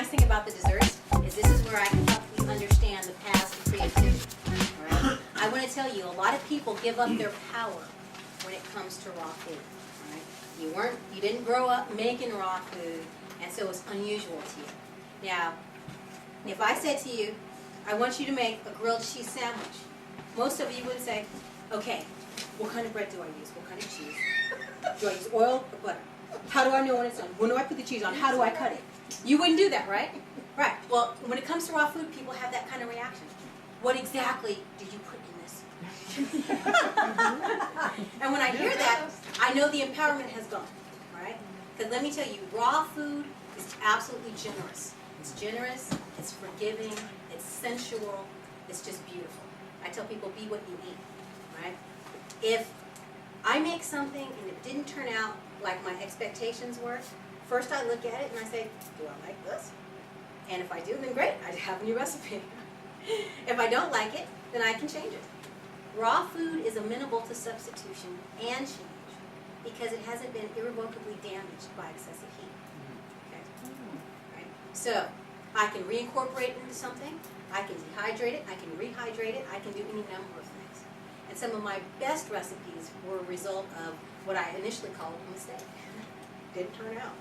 nice thing about the desserts is this is where I can help you understand the paths to creativity. All right? I want to tell you, a lot of people give up their power when it comes to raw food. All right? You didn't grow up making raw food, and so it's unusual to you. Now, if I said to you, I want you to make a grilled cheese sandwich, most of you would say, okay, what kind of bread do I use? What kind of cheese? Do I use oil or butter? How do I know when it's done? When do I put the cheese on? How do I cut it? You wouldn't do that, right? Right. Well, when it comes to raw food, people have that kind of reaction. What exactly did you put in this? And when I hear that, I know the empowerment has gone, right? Because let me tell you, raw food is absolutely generous. It's generous, it's forgiving, it's sensual, it's just beautiful. I tell people, be what you eat, right? If I make something and it didn't turn out like my expectations were, first I look at it and I say, do I like this? And if I do, then great, I have a new recipe. If I don't like it, then I can change it. Raw food is amenable to substitution and change because it hasn't been irrevocably damaged by excessive heat. Okay? Right? So I can reincorporate it into something, I can dehydrate it, I can rehydrate it, I can do any number of things. And some of my best recipes were a result of what I initially called a mistake. Didn't turn out.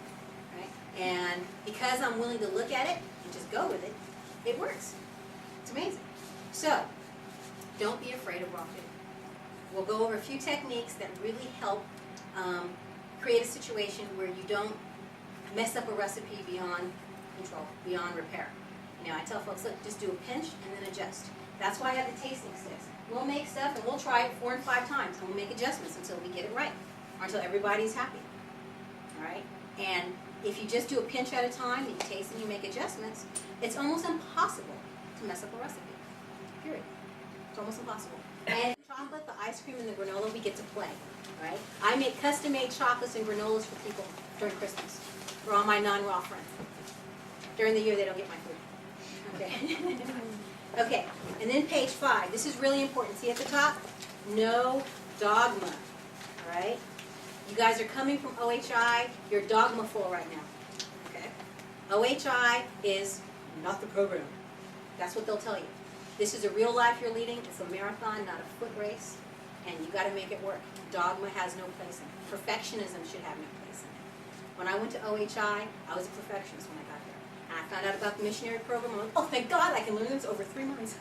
Right? And because I'm willing to look at it and just go with it, it works. It's amazing. So, don't be afraid of raw food. We'll go over a few techniques that really help create a situation where you don't mess up a recipe beyond control, beyond repair. You know, I tell folks, look, just do a pinch and then adjust. That's why I have the tasting sticks. We'll make stuff and we'll try it 4 and 5 times and we'll make adjustments until we get it right, or until everybody's happy. All right? And if you just do a pinch at a time, you taste and you make adjustments, it's almost impossible to mess up a recipe. Period. It's almost impossible. And chocolate, the ice cream, and the granola, we get to play. Right? I make custom-made chocolates and granolas for people during Christmas, for all my non-raw friends. During the year, they don't get my food. Okay. Okay, and then page 5. This is really important. See at the top? No dogma. All right? You guys are coming from OHI. You're dogma-full right now. Okay? OHI is not the program. That's what they'll tell you. This is a real life you're leading. It's a marathon, not a foot race. And you got to make it work. Dogma has no place in it. Perfectionism should have no place in it. When I went to OHI, I was a perfectionist when I got there. And I found out about the missionary program. I went, oh, thank God, I can learn this over 3 months.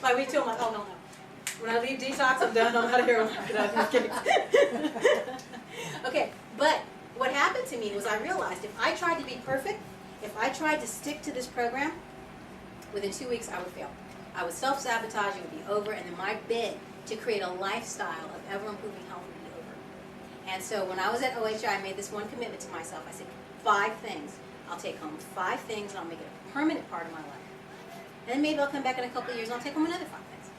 By week 2, I'm like, oh, no. When I leave detox, I'm done. I'm out of here. I'm not kidding. Okay, but what happened to me was I realized if I tried to be perfect, if I tried to stick to this program, within 2 weeks I would fail. I would self-sabotage, it would be over, and then my bid to create a lifestyle of ever-improving health would be over. And so when I was at OHI, I made this one commitment to myself. I said, 5 things. I'll take home 5 things, and I'll make it a permanent part of my life. And then maybe I'll come back in a couple of years, and I'll take home another 5 things.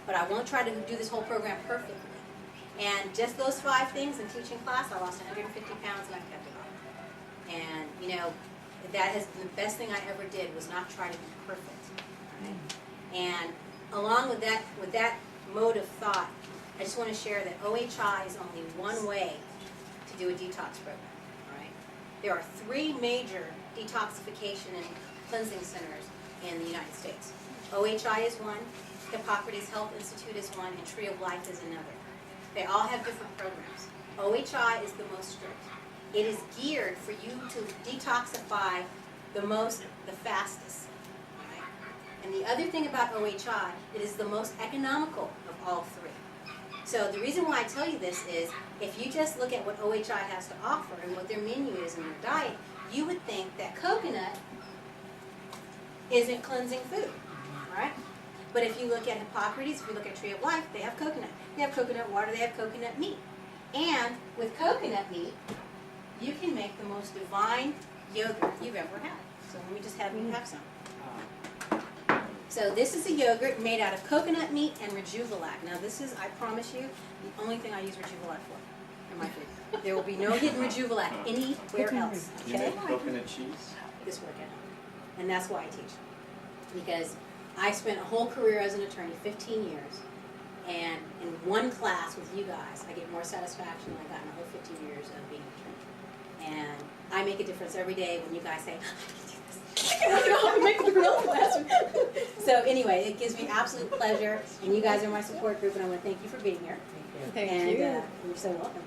But I won't try to do this whole program perfectly. And just those 5 things in teaching class, I lost 150 pounds, and I've kept it off. And, you know, that has been the best thing I ever did, was not try to be perfect. Right? And along with that mode of thought, I just want to share that OHI is only one way to do a detox program. Right? There are 3 major detoxification and cleansing centers in the United States. OHI is one, Hippocrates Health Institute is one, and Tree of Life is another. They all have different programs. OHI is the most strict. It is geared for you to detoxify the fastest. Right? And the other thing about OHI, it is the most economical of all 3. So the reason why I tell you this is, if you just look at what OHI has to offer and what their menu is in their diet, you would think that coconut isn't cleansing food, right? But if you look at Hippocrates, if you look at Tree of Life, they have coconut. They have coconut water, they have coconut meat. And with coconut meat, you can make the most divine yogurt you've ever had. So let me just have you have some. So this is a yogurt made out of coconut meat and Rejuvelac. Now this is, I promise you, the only thing I use Rejuvelac for in my food. There will be no hidden Rejuvelac anywhere else. Do you make coconut cheese? This weekend. And that's why I teach. Because I spent a whole career as an attorney, 15 years, and in one class with you guys, I get more satisfaction than I got in the whole 15 years of being an attorney. And I make a difference every day when you guys say, I can do this. I can go home and make the granola classroom. So anyway, it gives me absolute pleasure, and you guys are my support group, and I want to thank you for being here. Thank And you. you're so welcome.